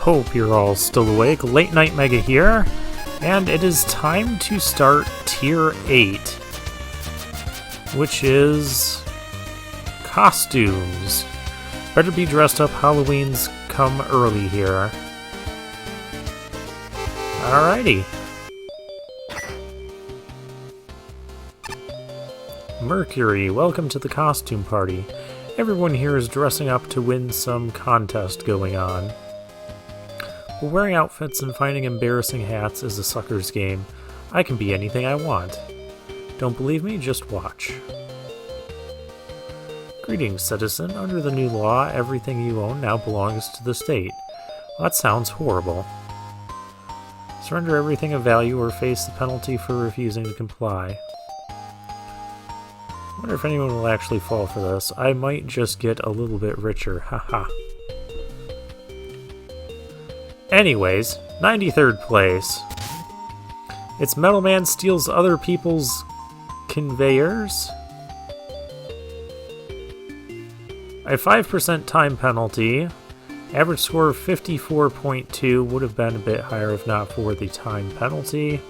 Hope you're all still awake. Late Night Mega here, and it is time to start Tier 8, which is costumes. Better be dressed up, Halloween's come early here. Alrighty. Mercury, welcome to the costume party. Everyone here is dressing up to win some contest going on. But wearing outfits and finding embarrassing hats is a sucker's game. I can be anything I want. Don't believe me? Just watch. Greetings, citizen. Under the new law, everything you own now belongs to the state. Well, that sounds horrible. Surrender everything of value or face the penalty for refusing to comply. I wonder if anyone will actually fall for this. I might just get a little bit richer, haha. Anyways, 93rd place. It's Metal Man steals other people's conveyors. A 5% time penalty. Average score of 54.2 would have been a bit higher if not for the time penalty.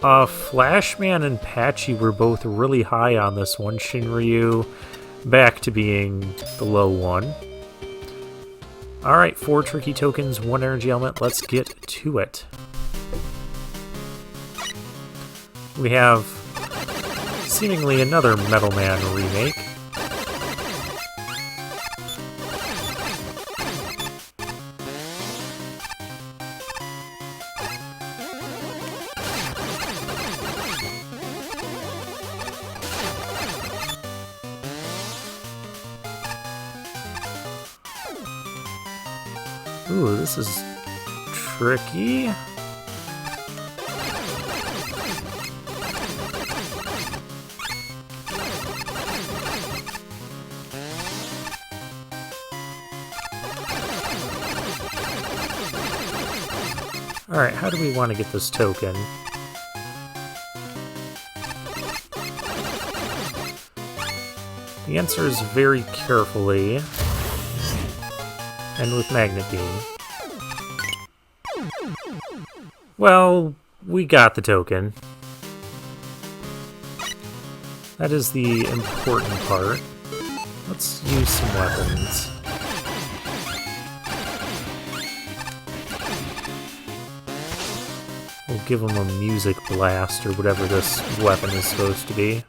Flashman and Patchy were both really high on this one. Shinryu back to being the low one. Alright, 4 tricky tokens, 1 energy element. Let's get to it. We have seemingly another Metal Man remake. Ooh, this is tricky. Alright, how do we want to get this token? The answer is very carefully. And with Magnet Beam. Well, we got the token. That is the important part. Let's use some weapons. We'll give him a music blast or whatever this weapon is supposed to be.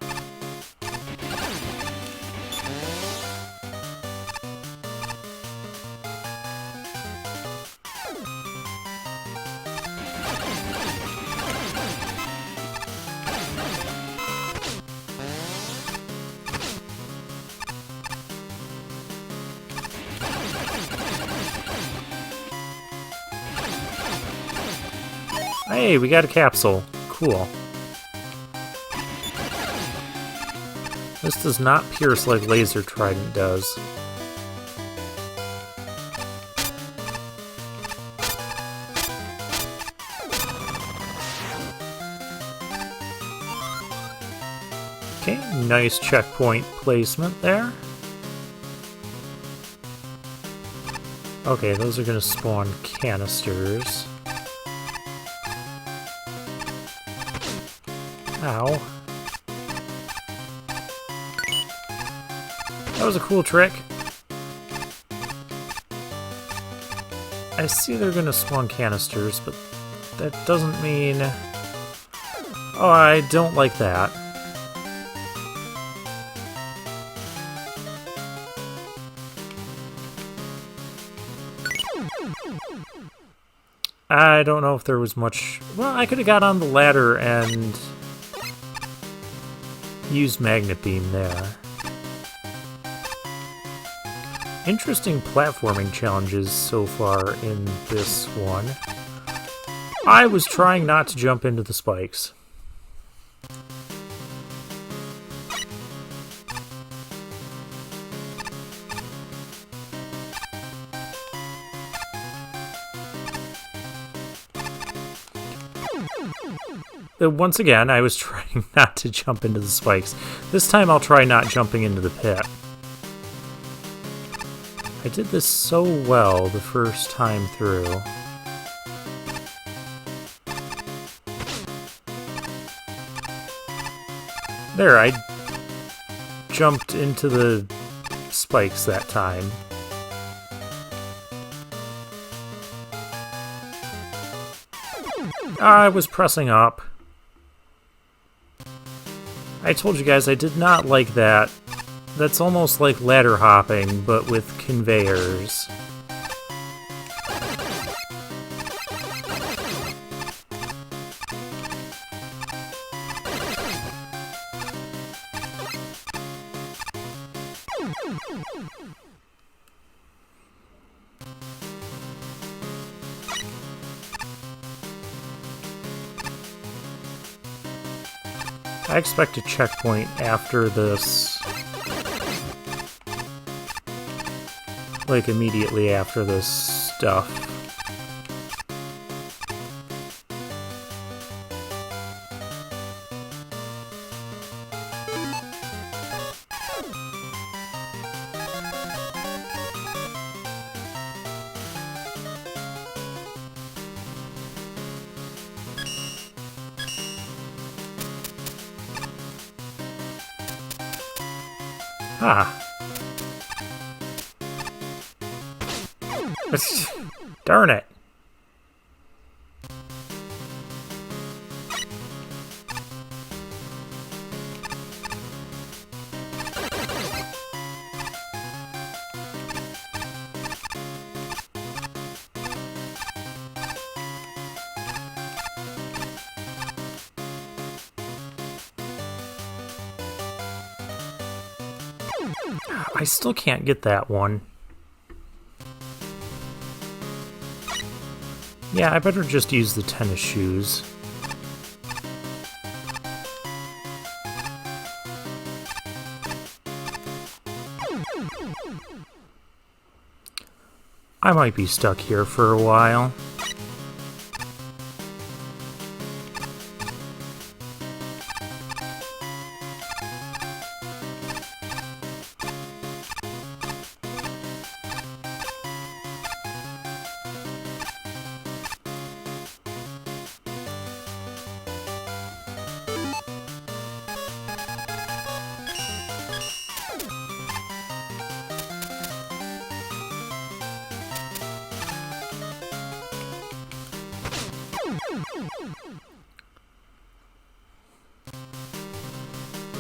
Hey, we got a capsule. Cool. This does not pierce like Laser Trident does. Okay, nice checkpoint placement there. Okay, those are gonna spawn canisters. Ow. That was a cool trick. I see they're gonna spawn canisters, but that doesn't mean... Oh, I don't like that. I don't know if there was much... Well, I could have got on the ladder and... use Magnet Beam there. Interesting platforming challenges so far in this one. I was trying not to jump into the spikes. Once again, I was trying not to jump into the spikes. This time I'll try not jumping into the pit. I did this so well the first time through. There, I jumped into the spikes that time. I was pressing up. I told you guys I did not like that. That's almost like ladder hopping, but with conveyors. I expect a checkpoint after this. Like immediately after this stuff. Ah. Darn it. I still can't get that one. Yeah, I better just use the tennis shoes. I might be stuck here for a while.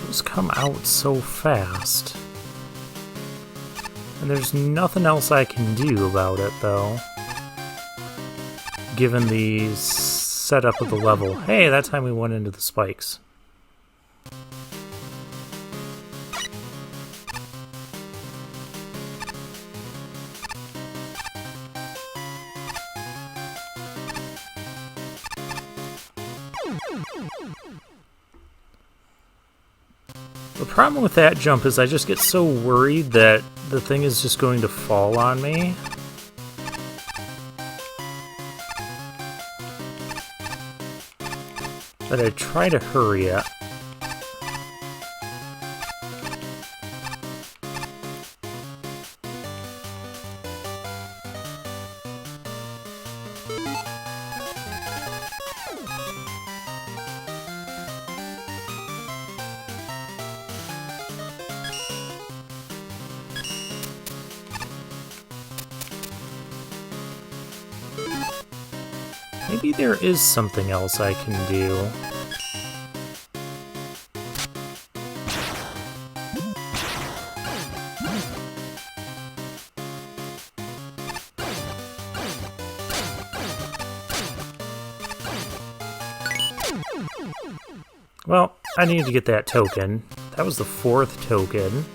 Those come out so fast. And there's nothing else I can do about it, though. Given the setup of the level. Hey, that time we went into the spikes. The problem with that jump is I just get so worried that the thing is just going to fall on me. That I try to hurry it. Maybe there is something else I can do. Well, I needed to get that token. That was the 4th token.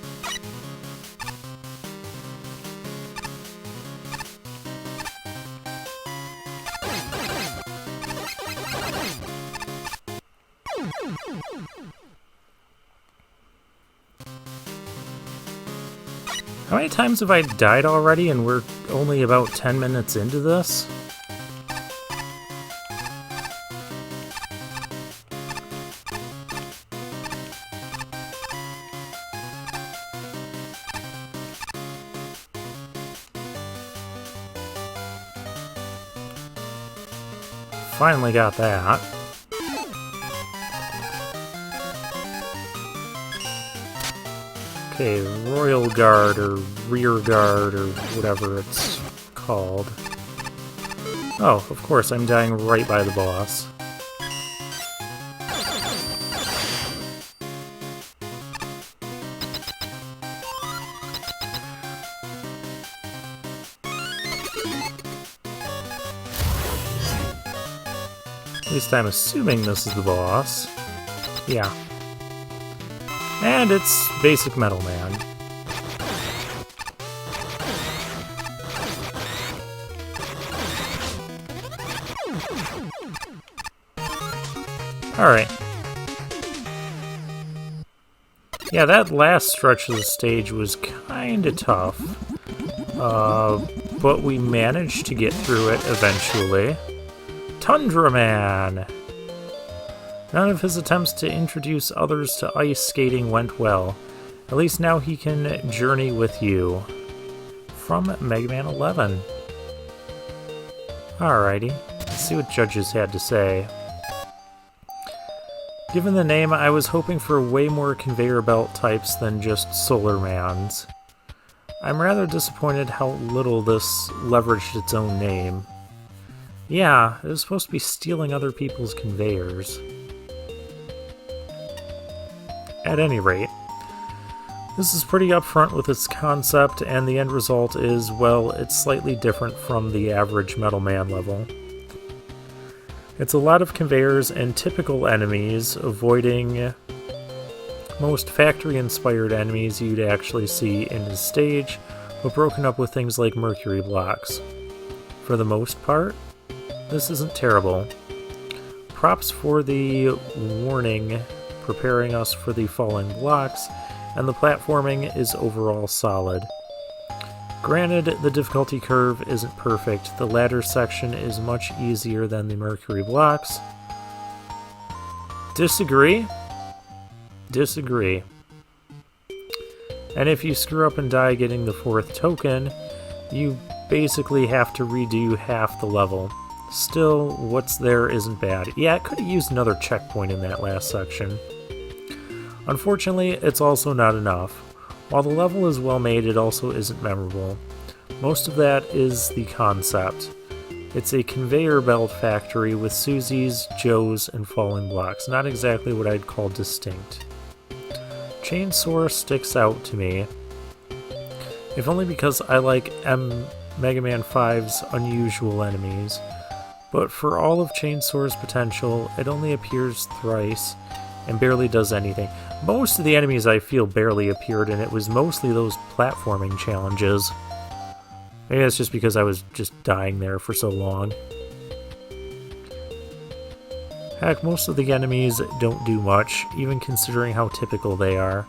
How many times have I died already and we're only about 10 minutes into this? finally got that. Okay, Royal Guard, or Rear Guard, or whatever it's called. Oh, of course, I'm dying right by the boss. At least I'm assuming this is the boss. Yeah. And it's Basic Metal Man. Alright. Yeah, that last stretch of the stage was kinda tough. But we managed to get through it eventually. Tundra Man! None of his attempts to introduce others to ice skating went well. At least now he can journey with you. From Mega Man 11. Alrighty, let's see what judges had to say. Given the name, I was hoping for way more conveyor belt types than just Solar Mans. I'm rather disappointed how little this leveraged its own name. Yeah, it was supposed to be stealing other people's conveyors. At any rate, this is pretty upfront with its concept, and the end result is, well, it's slightly different from the average Metal Man level. It's a lot of conveyors and typical enemies, avoiding most factory-inspired enemies you'd actually see in the stage, but broken up with things like mercury blocks. For the most part, this isn't terrible. Props for the warning preparing us for the falling blocks, and the platforming is overall solid. Granted, the difficulty curve isn't perfect. The ladder section is much easier than the mercury blocks. Disagree? Disagree. And if you screw up and die getting the 4th token, you basically have to redo half the level. Still, what's there isn't bad. Yeah, it could have used another checkpoint in that last section. Unfortunately, it's also not enough. While the level is well made, it also isn't memorable. Most of that is the concept. It's a conveyor belt factory with Susies, Joes, and falling blocks. Not exactly what I'd call distinct. Chainsaw sticks out to me, if only because I like Mega Man 5's unusual enemies. But for all of Chainsaw's potential, it only appears thrice and barely does anything. Most of the enemies I feel barely appeared, and it was mostly those platforming challenges. Maybe that's just because I was just dying there for so long. Heck, most of the enemies don't do much, even considering how typical they are.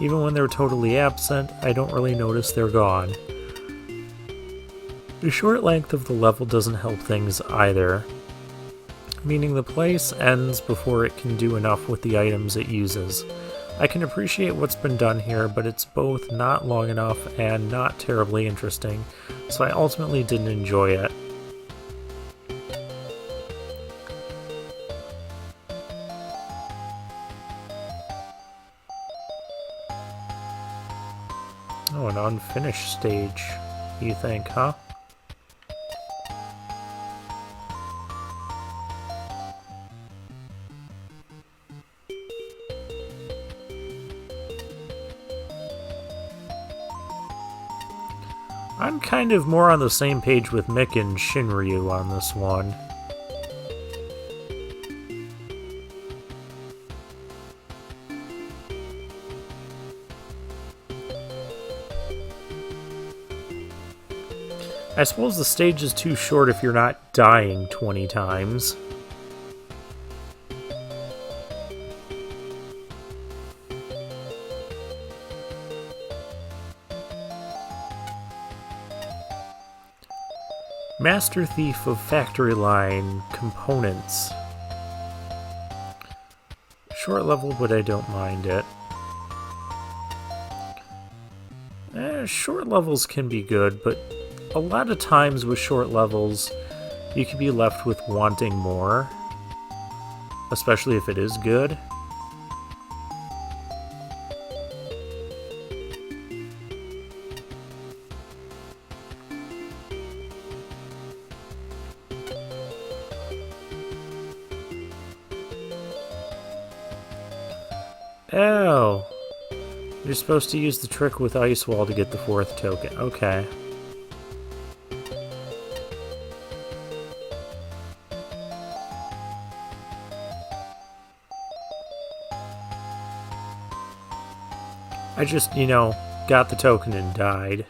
Even when they're totally absent, I don't really notice they're gone. The short length of the level doesn't help things either, meaning the place ends before it can do enough with the items it uses. I can appreciate what's been done here, but it's both not long enough and not terribly interesting, so I ultimately didn't enjoy it. Oh, an unfinished stage, you think, huh? I'm kind of more on the same page with Mick and Shinryu on this one. I suppose the stage is too short if you're not dying 20 times. Master Thief of Factory Line Components. Short level, but I don't mind it. Short levels can be good, but a lot of times with short levels, you could be left with wanting more, especially if it is good. Oh, you're supposed to use the trick with Ice Wall to get the 4th token. Okay. I just, you know, got the token and died.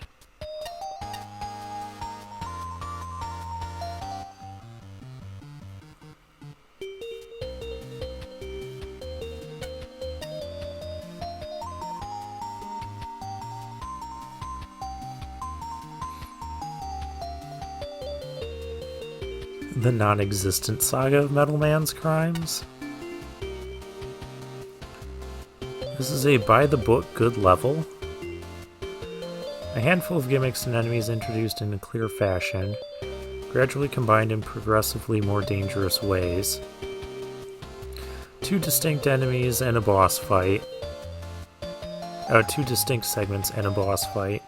The non-existent saga of Metal Man's crimes. This is a by-the-book good level. A handful of gimmicks and enemies introduced in a clear fashion, gradually combined in progressively more dangerous ways. 2 distinct enemies and a boss fight. 2 distinct segments and a boss fight,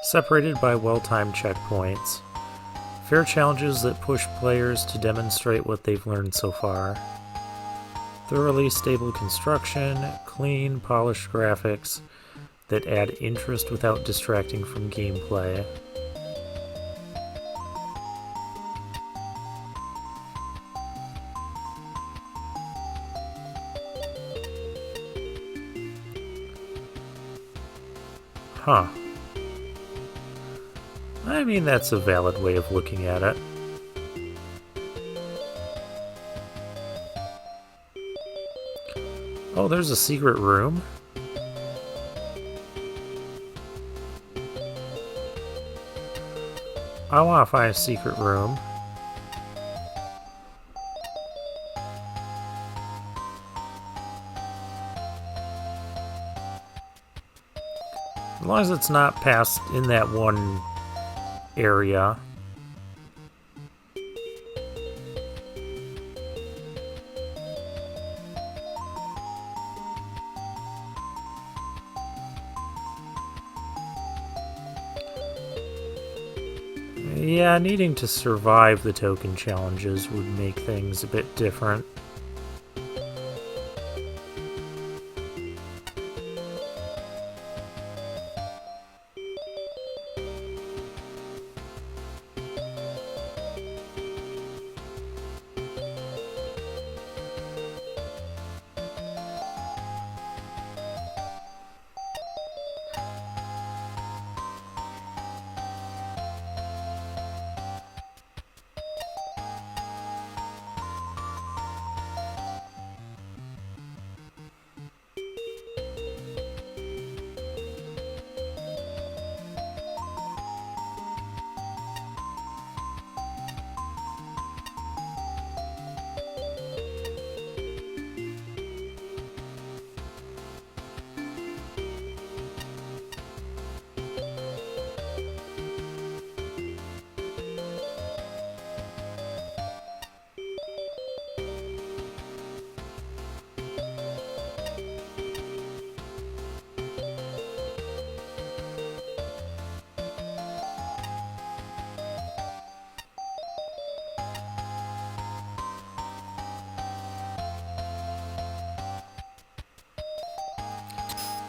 separated by well-timed checkpoints. Fair challenges that push players to demonstrate what they've learned so far. Thoroughly stable construction, clean, polished graphics that add interest without distracting from gameplay. Huh. I mean, that's a valid way of looking at it. Oh, there's a secret room. I want to find a secret room. As long as it's not past in that one area. Yeah, needing to survive the token challenges would make things a bit different.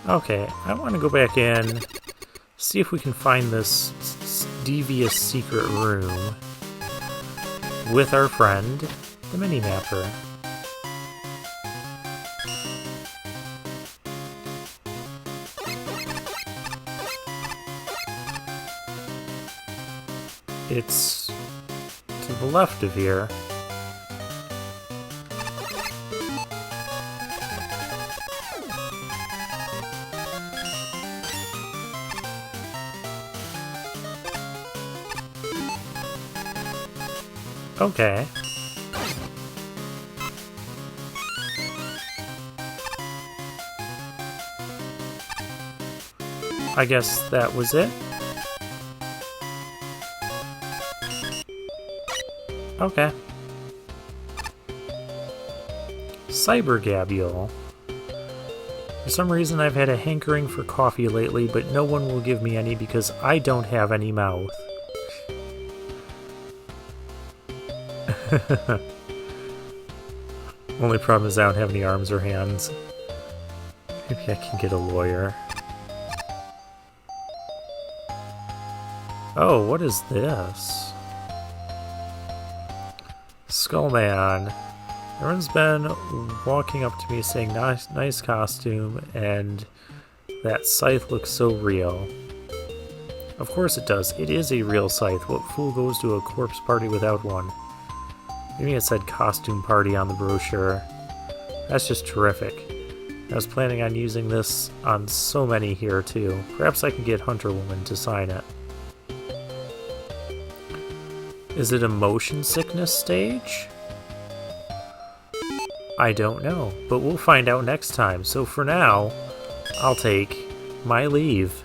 Okay, I want to go back in, see if we can find this devious secret room with our friend, the Minimapper. It's to the left of here. Okay. I guess that was it. Okay. Cybergabule. For some reason I've had a hankering for coffee lately, but no one will give me any because I don't have any mouth. Only problem is I don't have any arms or hands. Maybe I can get a lawyer. Oh, what is this? Skullman. Everyone's been walking up to me saying nice costume, and that scythe looks so real. Of course it does. It is a real scythe. What fool goes to a corpse party without one? Maybe it said costume party on the brochure. That's just terrific. I was planning on using this on so many here too. Perhaps I can get Hunter Woman to sign it. Is it a motion sickness stage? I don't know, but we'll find out next time. So for now, I'll take my leave.